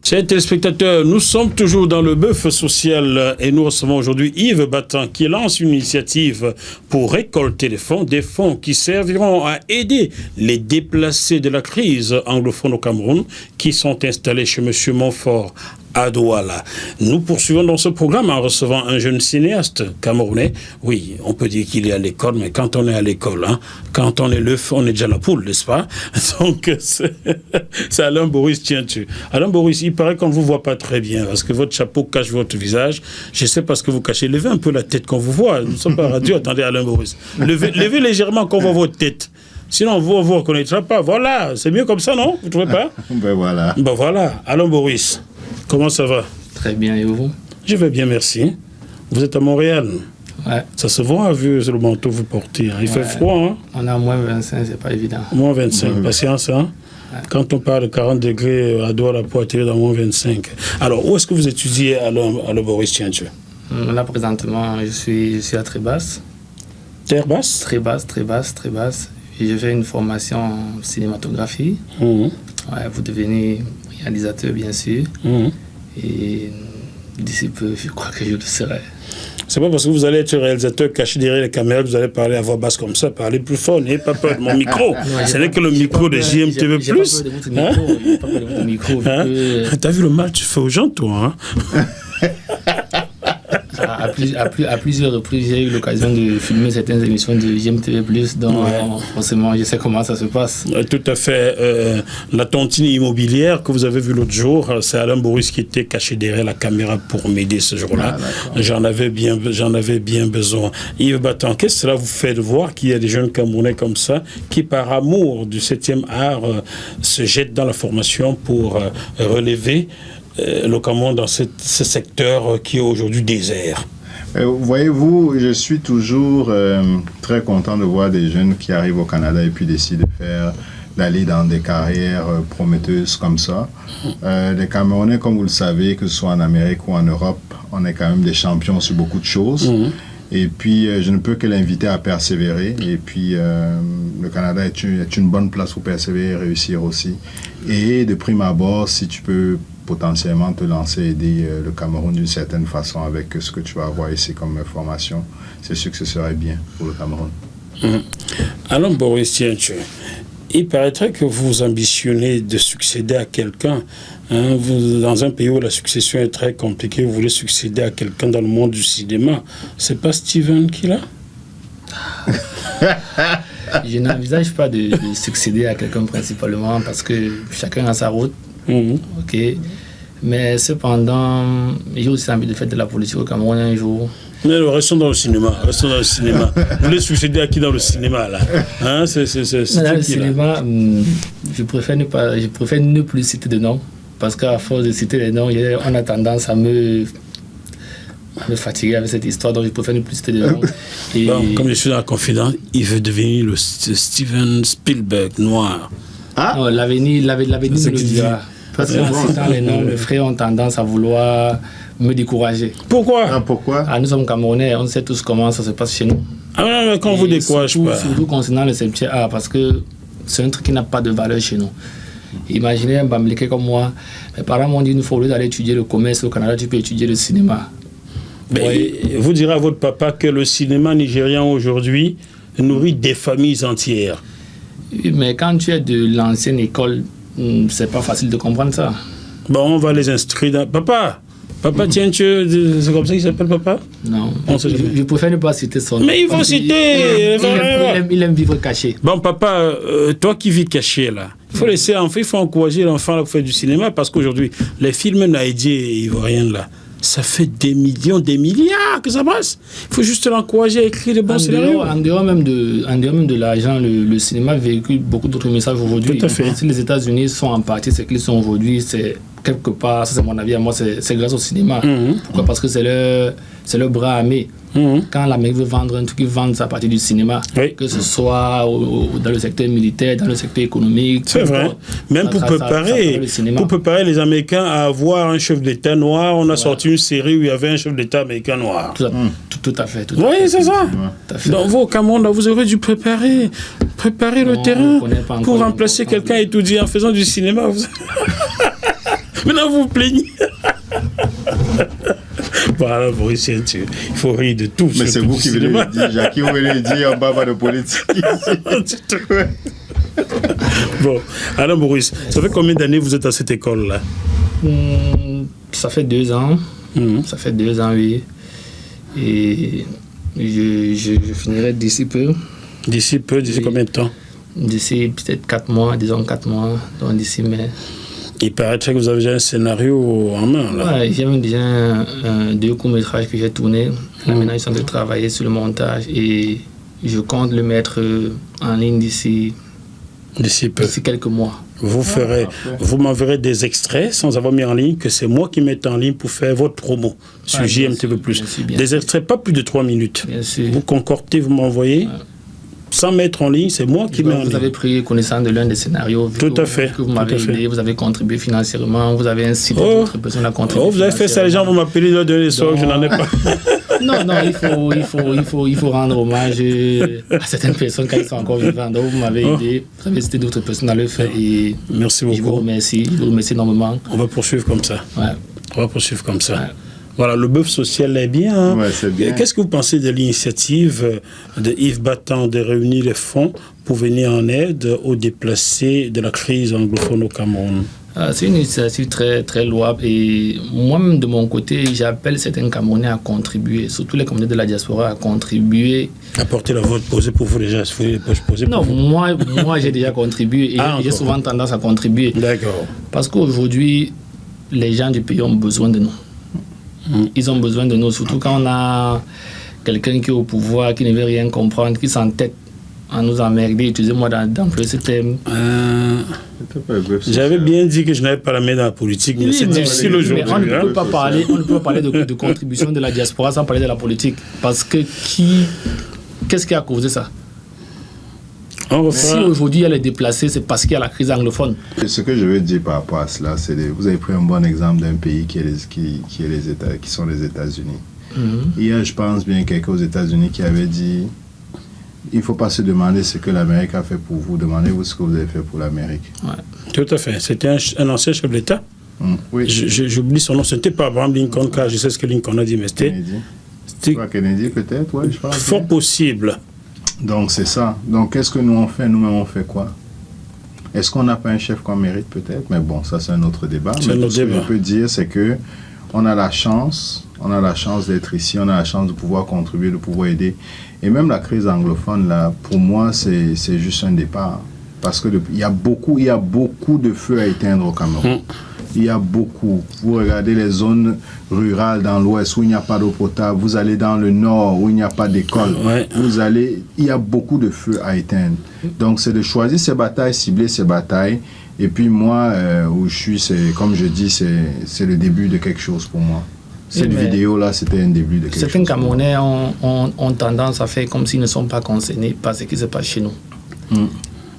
Chers téléspectateurs, nous sommes toujours dans le bœuf social et nous recevons aujourd'hui Yves Battant qui lance une initiative pour récolter des fonds qui serviront à aider les déplacés de la crise anglophone au Cameroun qui sont installés chez M. Montfort à Douala. Nous poursuivons dans ce programme en recevant un jeune cinéaste camerounais. Oui, on peut dire qu'il est à l'école, mais quand on est à l'école, quand on est l'œuf, on est déjà la poule, n'est-ce pas? Donc, c'est Alain Boris Tientu. Alain Boris, il paraît qu'on ne vous voit pas très bien, parce que votre chapeau cache votre visage. Je sais pas ce que vous cachez. Levez un peu la tête qu'on vous voit. Nous ne sommes pas à radio. Attendez, Alain Boris. Levez légèrement qu'on voit votre tête. Sinon, on ne vous reconnaîtra pas. Voilà, c'est mieux comme ça, non? Vous ne trouvez pas? Ben voilà. Ben voilà, Alain Boris. Comment ça va? Très bien, et vous? Je vais bien, merci. Vous êtes à Montréal? Ouais. Ça se voit, vu le manteau que vous portez. Il fait froid, hein? On est à moins 25, c'est pas évident. Moins 25, patience, hein? Ouais. Quand on parle de 40 degrés à Douala pour atterrir dans moins 25. Alors, où est-ce que vous étudiez à le Boris Tientu? Là, présentement, je suis à Trébasse. Terre basse? Trébasse. Et je fais une formation en cinématographie. Ouais, vous devenez réalisateur, bien sûr. Et d'ici peu, je crois que je le serai. C'est pas parce que vous allez être réalisateur caché derrière les caméras que vous allez parler à voix basse comme ça, parler plus fort, n'ayez pas peur de mon micro. Ce n'est que le micro de JMTV+. J'ai pas peur de votre micro. T'as vu le mal que tu fais aux gens, toi, hein? À plusieurs reprises, j'ai eu l'occasion de filmer certaines émissions de JMTV+, donc forcément, je sais comment ça se passe. Tout à fait. La tontine immobilière que vous avez vue l'autre jour, c'est Alain Boris qui était caché derrière la caméra pour m'aider ce jour-là. J'en avais bien besoin. Yves Battant, qu'est-ce que cela vous fait de voir qu'il y a des jeunes Camerounais comme ça qui, par amour du 7e art, se jettent dans la formation pour relever le Cameroun dans ce secteur qui est aujourd'hui désert? Voyez-vous, je suis toujours très content de voir des jeunes qui arrivent au Canada et puis décident d'aller dans des carrières prometteuses comme ça. Les Camerounais, comme vous le savez, que ce soit en Amérique ou en Europe, on est quand même des champions sur beaucoup de choses. Et puis, je ne peux que l'inviter à persévérer. Et puis, le Canada est une bonne place pour persévérer et réussir aussi. Et de prime abord, si tu peux potentiellement te lancer et aider le Cameroun d'une certaine façon avec ce que tu vas avoir ici comme formation, c'est sûr que ce serait bien pour le Cameroun. Alain Boris Tientu, il paraîtrait que vous ambitionnez de succéder à quelqu'un. Vous, dans un pays où la succession est très compliquée, vous voulez succéder à quelqu'un dans le monde du cinéma. C'est pas Steven qui l'a? Je n'envisage pas de succéder à quelqu'un principalement parce que chacun a sa route. Ok. Mais cependant, j'ai aussi envie de faire de la politique au Cameroun un jour. Mais restons dans le cinéma. Vous voulez succéder à qui dans le cinéma, là? Dans le cinéma, je préfère ne plus citer de noms. Parce qu'à force de citer les noms, on a tendance à me fatiguer avec cette histoire, donc je préfère ne plus citer de noms. Et comme je suis dans la confidence, il veut devenir le Steven Spielberg noir. Non, l'avenir me le dira. Parce qu'en citant les noms, les frères ont tendance à vouloir me décourager. Pourquoi? Nous sommes Camerounais, on sait tous comment ça se passe chez nous. Mais quand vous découragez pas. Surtout concernant le 7e art, parce que c'est un truc qui n'a pas de valeur chez nous. Imaginez un Bamileke comme moi. Mes parents m'ont dit une fois, au lieu d'aller étudier le commerce au Canada, tu peux étudier le cinéma. Vous direz à votre papa que le cinéma nigérien aujourd'hui nourrit des familles entières. Oui, mais quand tu es de l'ancienne école, c'est pas facile de comprendre ça. On va les inscrire dans... Papa, tiens, c'est comme ça qu'il s'appelle, papa? Non, je préfère ne pas citer son nom. Mais il faut citer... Il aime vivre caché. Papa, toi qui vis caché, là, il faut laisser l'enfant, il faut encourager l'enfant à faire du cinéma, parce qu'aujourd'hui, les films naïdiens et ivoiriens, là, ça fait des millions, des milliards que ça passe. Il faut juste l'encourager à écrire des bons scénarios. En dehors même de l'argent, le cinéma véhicule beaucoup d'autres messages aujourd'hui. Tout à fait. Si les États-Unis sont en partie ce qu'ils sont aujourd'hui, c'est quelque part, ça c'est mon avis à moi, c'est grâce au cinéma. Pourquoi? Parce que c'est leur bras armé. Quand l'Amérique veut vendre un truc, ils vendent ça à partir du cinéma. Oui. Que ce soit dans le secteur militaire, dans le secteur économique. C'est vrai. Même pour préparer les Américains à avoir un chef d'État noir, on a sorti une série où il y avait un chef d'État américain noir. Tout à fait. Oui, c'est ça. Dans vos Cameroun, vous aurez dû préparer le terrain pour remplacer quelqu'un et tout dire en faisant du cinéma. Maintenant, vous vous plaignez. Voilà, Boris, il faut rire de tout. Mais c'est vous qui voulez le dire, Jackie, vous voulez le dire en bas de politique. Bon, alors Boris, ça fait combien d'années vous êtes à cette école-là? Ça fait 2 ans. Ça fait 2 ans, oui. Et je finirai d'ici peu. D'ici combien de temps? D'ici peut-être 4 mois, disons 4 mois, donc d'ici mai. Il paraîtrait que vous avez déjà un scénario en main, là. Ouais, j'ai même déjà 2 courts-métrages que j'ai tournés. Là, maintenant, ils sont en train de travailler sur le montage et je compte le mettre en ligne d'ici quelques mois. Vous m'enverrez des extraits sans avoir mis en ligne, que c'est moi qui mette en ligne pour faire votre promo sur JMTV+. Des extraits, pas plus de 3 minutes. Bien sûr. Vous concordez, vous m'envoyez. Sans mettre en ligne, c'est moi qui mets en ligne. Vous avez pris connaissance de l'un des scénarios. Tout à fait. Que vous m'avez aidé, vous avez contribué financièrement, vous avez un site d'autres personnes à contribuer. Vous avez fait ça, les gens vont m'appeler le dernier soir, je n'en ai pas. Non, il faut rendre hommage à certaines personnes quand ils sont encore vivants. Donc vous m'avez aidé, vous avez cité d'autres personnes à le faire et merci beaucoup. Je vous remercie énormément. On va poursuivre comme ça. Ouais. On va poursuivre comme ça. Ouais. Voilà, le bœuf social est bien. Hein? Ouais, c'est bien. Qu'est-ce que vous pensez de l'initiative de Yves Battant de réunir les fonds pour venir en aide aux déplacés de la crise anglophone au Cameroun? C'est une initiative très, très louable et moi-même de mon côté, j'appelle certains Camerounais à contribuer, surtout les Camerounais de la diaspora, à contribuer. Apporter la vote posée pour vous déjà, les poches posées pour vous. moi j'ai déjà contribué et j'ai souvent tendance à contribuer. D'accord. Parce qu'aujourd'hui, les gens du pays ont besoin de nous. Ils ont besoin de nous, surtout quand on a quelqu'un qui est au pouvoir, qui ne veut rien comprendre, qui s'entête à nous emmerder. Excusez-moi d'employer ce terme. J'avais bien dit que je n'avais pas la main dans la politique, mais c'est difficile aujourd'hui. On ne peut pas parler de contribution de la diaspora sans parler de la politique. Parce que qu'est-ce qui a causé ça? Si aujourd'hui il y a les déplacés, c'est parce qu'il y a la crise anglophone. Ce que je veux dire par rapport à cela, c'est que vous avez pris un bon exemple d'un pays qui sont les États-Unis. Hier, je pense bien quelqu'un aux États-Unis qui avait dit il ne faut pas se demander ce que l'Amérique a fait pour vous, demandez-vous ce que vous avez fait pour l'Amérique. Ouais. Tout à fait. C'était un ancien chef d'État. Oui. J'oublie son nom. Ce n'était pas Abraham Lincoln, car je sais ce que Lincoln a dit, mais c'était Kennedy peut-être, ouais, je pense. Fort possible. Donc c'est ça. Donc qu'est-ce que nous on fait? Nous-mêmes on fait quoi? Est-ce qu'on n'a pas un chef qu'on mérite peut-être? Mais bon, ça c'est un autre débat. Mais ce que je peux dire, c'est que on a la chance d'être ici, on a la chance de pouvoir contribuer, de pouvoir aider. Et même la crise anglophone, là, pour moi, c'est juste un départ. Parce que il y a beaucoup de feux à éteindre au Cameroun. Il y a beaucoup. Vous regardez les zones rurales dans l'ouest où il n'y a pas d'eau potable. Vous allez dans le nord où il n'y a pas d'école. Ouais. Il y a beaucoup de feux à éteindre. Donc c'est de choisir ses batailles, cibler ses batailles. Et puis moi, où je suis, comme je dis, c'est le début de quelque chose pour moi. Cette vidéo-là, c'était un début de quelque chose. Certains Camerounais ont tendance à faire comme s'ils ne sont pas concernés par ce qui se passe chez nous.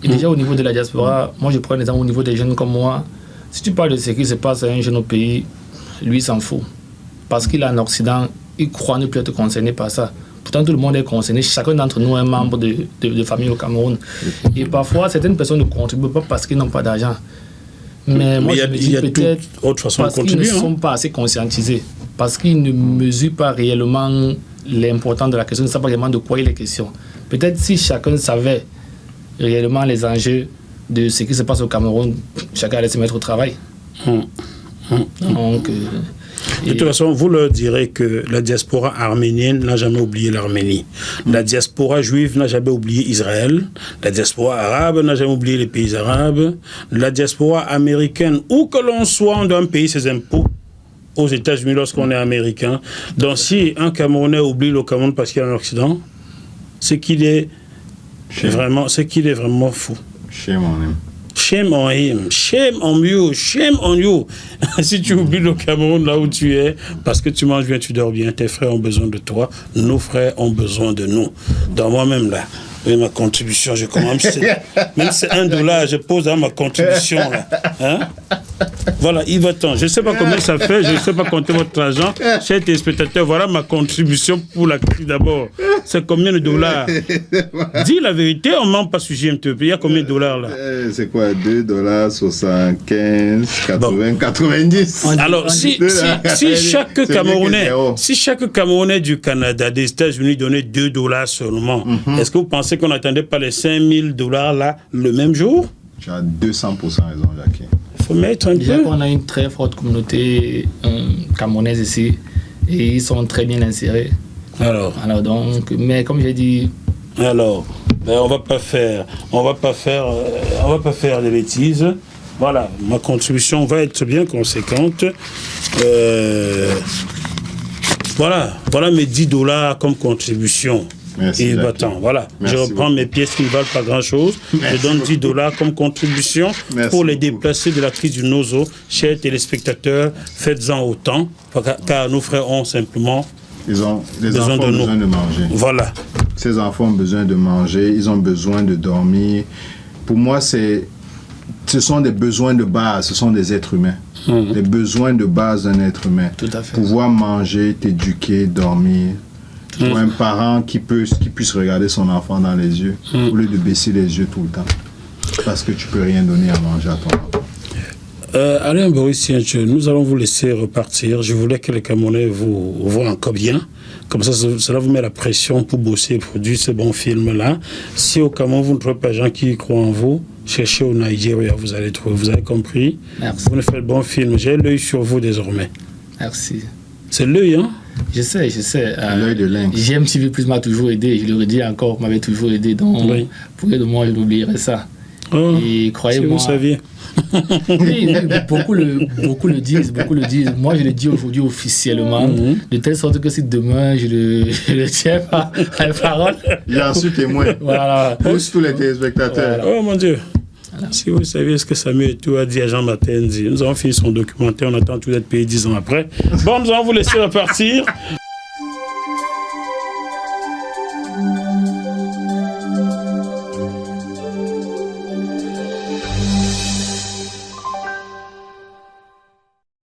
Et déjà au niveau de la diaspora, moi je prends un exemple au niveau des jeunes comme moi. Si tu parles de ce qui se passe à un jeune au pays, lui s'en fout. Parce qu'il est en Occident, il croit ne plus être concerné par ça. Pourtant tout le monde est concerné, chacun d'entre nous est membre de famille au Cameroun. Et parfois certaines personnes ne contribuent pas parce qu'ils n'ont pas d'argent. Mais moi je me dis peut-être parce qu'ils ne sont pas assez conscientisés. Parce qu'ils ne mesurent pas réellement l'importance de la question, ils ne savent pas réellement de quoi il est question. Peut-être si chacun savait réellement les enjeux de ce qui se passe au Cameroun, chacun allait se mettre au travail. Donc, de toute façon, vous leur direz que la diaspora arménienne n'a jamais oublié l'Arménie. La diaspora juive n'a jamais oublié Israël. La diaspora arabe n'a jamais oublié les pays arabes. La diaspora américaine, où que l'on soit, on doit payer ses impôts aux États-Unis lorsqu'on est américain. Donc si un Camerounais oublie le Cameroun parce qu'il est en Occident, c'est qu'il est vraiment fou. Shame Shame on him, shame on you, shame on you. Si tu oublies le Cameroun là où tu es, parce que tu manges bien, tu dors bien, tes frères ont besoin de toi, nos frères ont besoin de nous. Dans moi-même là, oui, ma contribution, je commence. Même si c'est $1, je pose dans ma contribution là. Hein? Voilà, il va-t'en. Je ne sais pas combien ça fait, je ne sais pas compter votre argent. Chers téléspectateurs, voilà ma contribution pour la crise d'abord. C'est combien de dollars? Dis la vérité, on ne ment pas sur GMTP. Il y a combien de dollars là? C'est quoi? $2,75, 80, 90. Alors, si chaque Camerounais du Canada, des États-Unis donnait $2 seulement, est-ce que vous pensez qu'on n'attendait pas les $5,000 là le même jour? Tu as 200% raison, Jackie. Il faut mettre un Déjà peu. qu'on a une très forte communauté camerounaise ici et ils sont très bien insérés. Alors donc, mais comme j'ai dit. Alors, on va pas faire des bêtises. Voilà, ma contribution va être bien conséquente. Voilà mes $10 comme contribution. Merci, Et voilà. Merci Je reprends mes pièces qui ne valent pas grand-chose. Je donne $10 comme contribution pour les déplacer de la crise du Nozo. Chers téléspectateurs, faites-en autant, car nos frères ont simplement les enfants besoin ont besoin de manger. Voilà. Ces enfants ont besoin de manger, ils ont besoin de dormir. Pour moi, ce sont des besoins de base, ce sont des êtres humains. Les besoins de base d'un être humain. Tout à fait. Pouvoir manger, t'éduquer, dormir. Pour un parent qui puisse regarder son enfant dans les yeux, au lieu de baisser les yeux tout le temps. Parce que tu peux rien donner à manger à ton enfant. Alain Boris, nous allons vous laisser repartir. Je voulais que les Camerounais vous voient encore bien. Comme ça, cela vous met la pression pour bosser et produire ce bon film-là. Si au Cameroun, vous ne trouvez pas des gens qui croient en vous, cherchez au Nigeria, vous allez trouver. Vous avez compris? Merci. Vous ne faites bon film. J'ai l'œil sur vous désormais. Merci. C'est l'œil, hein? Je sais. L'œil de lynx. GMTV Plus m'a toujours aidé, je le redis encore, m'avait toujours aidé. Donc, pour de moi, je n'oublierai ça. Oh, et croyez-moi. Si vous saviez. Oui, beaucoup le disent. Moi, je le dis aujourd'hui officiellement, de telle sorte que si demain je le tiens pas à la parole. J'en suis témoin. Voilà. Plus tous les téléspectateurs. Voilà. Oh mon Dieu. Voilà. Si vous saviez ce que Samuel Eto'o a dit à Jean Matenzi, nous avons fini son documentaire, on attend tout d'être payé 10 ans après. Bon, nous allons vous laisser repartir.